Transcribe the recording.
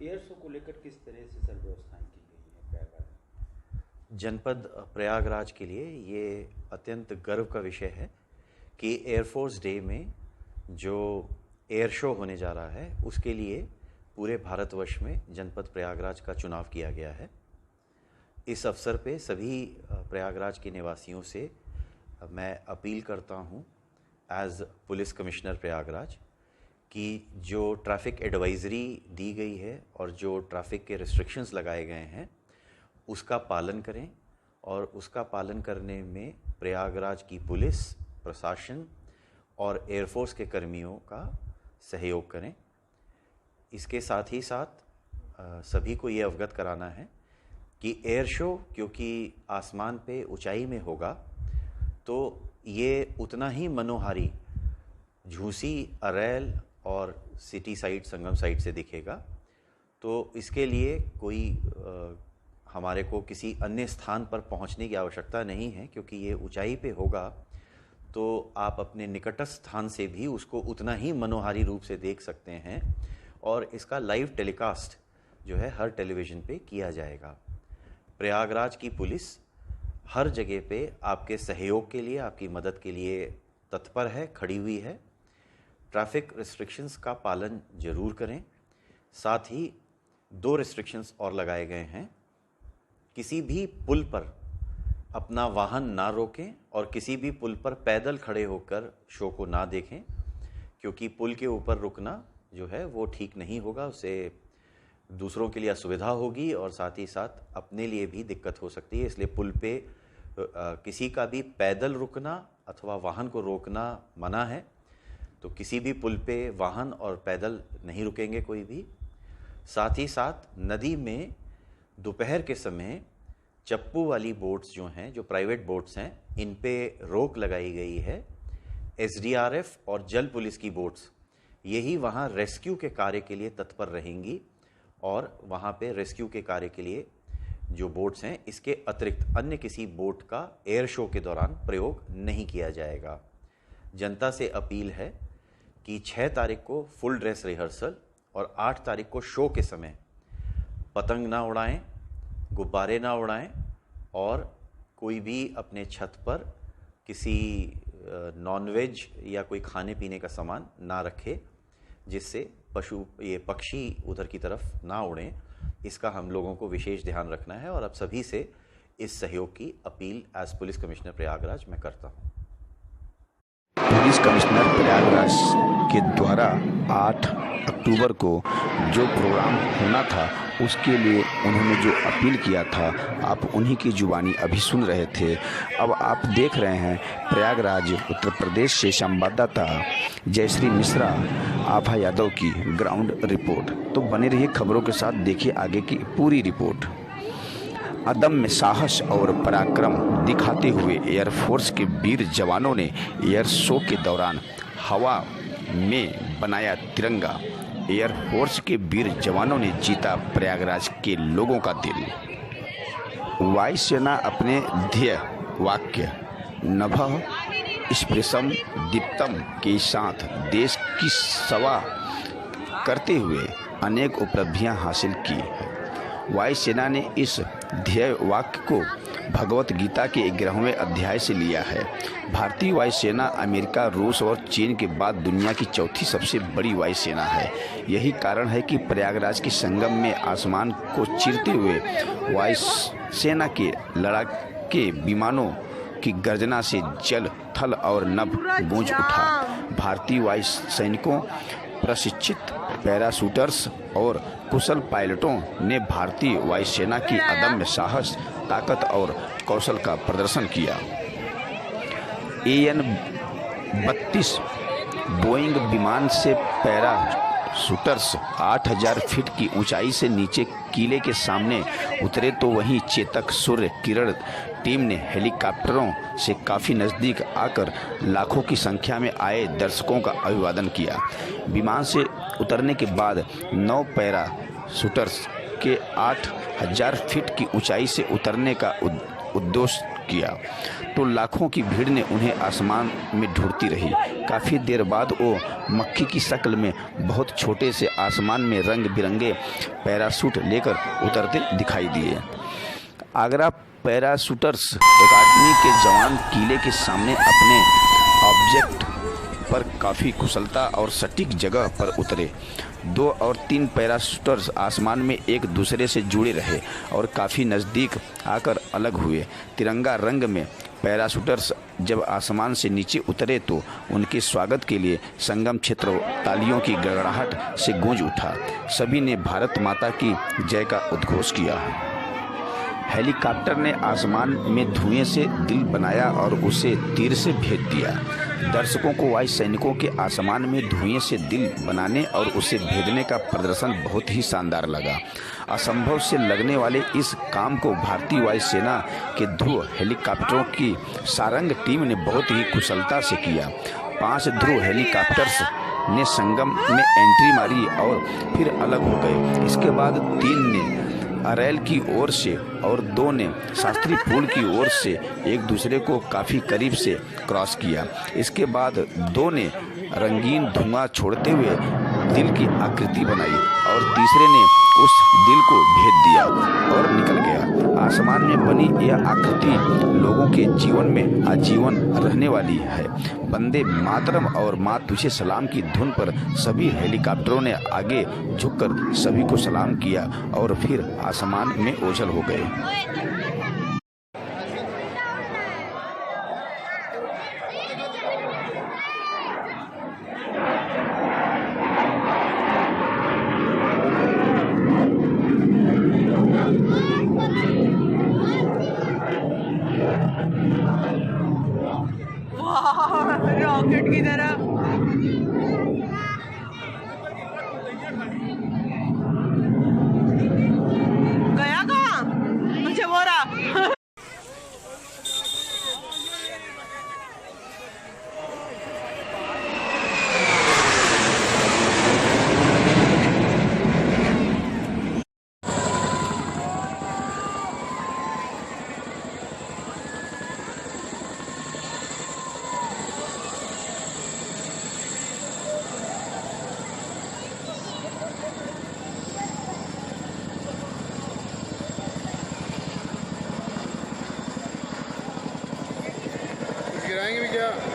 Air show को लेकर किस तरह से सर व्यवस्थाएं की गई हैं प्रयागराज? जनपद प्रयागराज के लिए ये अत्यंत गर्व का विषय है कि एयरफोर्स डे में जो एयर शो होने जा रहा है उसके लिए पूरे भारतवर्ष में जनपद प्रयागराज का चुनाव किया गया है। इस अवसर पे सभी प्रयागराज के निवासियों से मैं अपील करता हूँ एज पुलिस कमिश्नर प्रयागराज कि जो ट्रैफिक एडवाइजरी दी गई है और जो ट्रैफिक के रिस्ट्रिक्शंस लगाए गए हैं उसका पालन करें और उसका पालन करने में प्रयागराज की पुलिस प्रशासन और एयरफोर्स के कर्मियों का सहयोग करें। इसके साथ ही साथ सभी को ये अवगत कराना है कि एयर शो क्योंकि आसमान पे ऊंचाई में होगा तो ये उतना ही मनोहारी झूसी, अरैल और सिटी साइड, संगम साइड से दिखेगा। तो इसके लिए कोई हमारे को किसी अन्य स्थान पर पहुंचने की आवश्यकता नहीं है क्योंकि ये ऊंचाई पे होगा तो आप अपने निकटस्थ स्थान से भी उसको उतना ही मनोहारी रूप से देख सकते हैं और इसका लाइव टेलीकास्ट जो है हर टेलीविज़न पे किया जाएगा। प्रयागराज की पुलिस हर जगह पे आपके सहयोग के लिए, आपकी मदद के लिए तत्पर है, खड़ी हुई है। ट्रैफिक रिस्ट्रिक्शंस का पालन जरूर करें। साथ ही 2 रिस्ट्रिक्शंस और लगाए गए हैं। किसी भी पुल पर अपना वाहन ना रोकें और किसी भी पुल पर पैदल खड़े होकर शो को ना देखें क्योंकि पुल के ऊपर रुकना जो है वो ठीक नहीं होगा, उससे दूसरों के लिए असुविधा होगी और साथ ही साथ अपने लिए भी दिक्कत हो सकती है। इसलिए पुल पे किसी का भी पैदल रुकना अथवा वाहन को रोकना मना है। तो किसी भी पुल पे वाहन और पैदल नहीं रुकेंगे कोई भी। साथ ही साथ नदी में दोपहर के समय चप्पू वाली बोट्स जो हैं, जो प्राइवेट बोट्स हैं, इन पे रोक लगाई गई है। एसडीआरएफ और जल पुलिस की बोट्स यही वहाँ रेस्क्यू के कार्य के लिए तत्पर रहेंगी और वहाँ पे रेस्क्यू के कार्य के लिए जो बोट्स हैं इसके अतिरिक्त अन्य किसी बोट का एयर शो के दौरान प्रयोग नहीं किया जाएगा। जनता से अपील है कि 6 तारीख को फुल ड्रेस रिहर्सल और 8 तारीख को शो के समय पतंग ना उड़ाएं, गुब्बारे ना उड़ाएं और कोई भी अपने छत पर किसी नॉनवेज या कोई खाने पीने का सामान ना रखे जिससे पक्षी उधर की तरफ ना उड़ें। इसका हम लोगों को विशेष ध्यान रखना है और अब सभी से इस सहयोग की appeal as police commissioner Prayagraj मैं करता हूँ। पुलिस कमिश्नर प्रयागराज के द्वारा 8 अक्टूबर को जो प्रोग्राम होना था उसके लिए उन्होंने जो अपील किया था आप उन्हीं की जुबानी अभी सुन रहे थे। अब आप देख रहे हैं प्रयागराज उत्तर प्रदेश से संवाददाता जयश्री मिश्रा, आभा यादव की ग्राउंड रिपोर्ट। तो बने रहिए खबरों के साथ, देखिए आगे की पूरी रिपोर्ट। अदम्य साहस और पराक्रम दिखाते हुए एयरफोर्स के वीर जवानों ने एयर शो के दौरान हवा में बनाया तिरंगा। एयरफोर्स के वीर जवानों ने जीता प्रयागराज के लोगों का दिल। वायुसेना अपने ध्येय वाक्य नभः स्पृशम दीप्तम के साथ देश की सेवा करते हुए अनेक उपलब्धियां हासिल की हैं। वायुसेना ने इस ध्येय वाक्य को भगवत गीता के 11वें अध्याय से लिया है। भारतीय वायुसेना अमेरिका, रूस और चीन के बाद दुनिया की चौथी सबसे बड़ी वायुसेना है। यही कारण है कि प्रयागराज के संगम में आसमान को चीरते हुए वायुसेना के लड़ाके विमानों की गर्जना से जल, थल और नभ गूंज उठा। भारतीय वायु सैनिकों, प्रशिक्षित पैराशूटर्स और कुशल पायलटों ने भारतीय वायुसेना की अदम्य साहस, ताकत और कौशल का प्रदर्शन किया। AN-32 बोइंग विमान से पैराशूटर्स 8000 फीट की ऊंचाई से नीचे किले के सामने उतरे तो वहीं चेतक सूर्य किरण टीम ने हेलीकॉप्टरों से काफ़ी नज़दीक आकर लाखों की संख्या में आए दर्शकों का अभिवादन किया। विमान से उतरने के बाद 9 पैराशूटर्स के 8000 फीट की ऊंचाई से उतरने का उद्देश्य किया तो लाखों की भीड़ ने उन्हें आसमान में ढूंढती रही। काफ़ी देर बाद वो मक्खी की शक्ल में बहुत छोटे से आसमान में रंग बिरंगे पैराशूट लेकर उतरते दिखाई दिए। आगरा पैराशूटर्स एकेडमी के जवान किले के सामने अपने ऑब्जेक्ट पर काफ़ी कुशलता और सटीक जगह पर उतरे। 2 और 3 पैराशूटर्स आसमान में एक दूसरे से जुड़े रहे और काफ़ी नज़दीक आकर अलग हुए। तिरंगा रंग में पैराशूटर्स जब आसमान से नीचे उतरे तो उनके स्वागत के लिए संगम क्षेत्र तालियों की गड़गड़ाहट से गूंज उठा। सभी ने भारत माता की जय का उद्घोष किया। हेलीकॉप्टर ने आसमान में धुएं से दिल बनाया और उसे तीर से भेद दिया। दर्शकों को वायु सैनिकों के आसमान में धुएं से दिल बनाने और उसे भेदने का प्रदर्शन बहुत ही शानदार लगा। असंभव से लगने वाले इस काम को भारतीय वायुसेना के ध्रुव हेलीकॉप्टरों की सारंग टीम ने बहुत ही कुशलता से किया। 5 ध्रुव हेलीकॉप्टर्स ने संगम में एंट्री मारी और फिर अलग हो गए। इसके बाद 3 ने अरैल की ओर से और 2 ने शास्त्री पुल की ओर से एक दूसरे को काफ़ी करीब से क्रॉस किया। इसके बाद 2 ने रंगीन धुआं छोड़ते हुए दिल की आकृति बनाई और तीसरे ने उस दिल को भेद दिया और निकल गया। आसमान में बनी यह आकृति लोगों के जीवन में आजीवन रहने वाली है। वंदे मातरम और माँ तुझे सलाम की धुन पर सभी हेलीकॉप्टरों ने आगे झुककर सभी को सलाम किया और फिर आसमान में ओझल हो गए। रॉकेट की तरह गया कहाँ? अच्छा वो रहा। गिराएंगे भी क्या?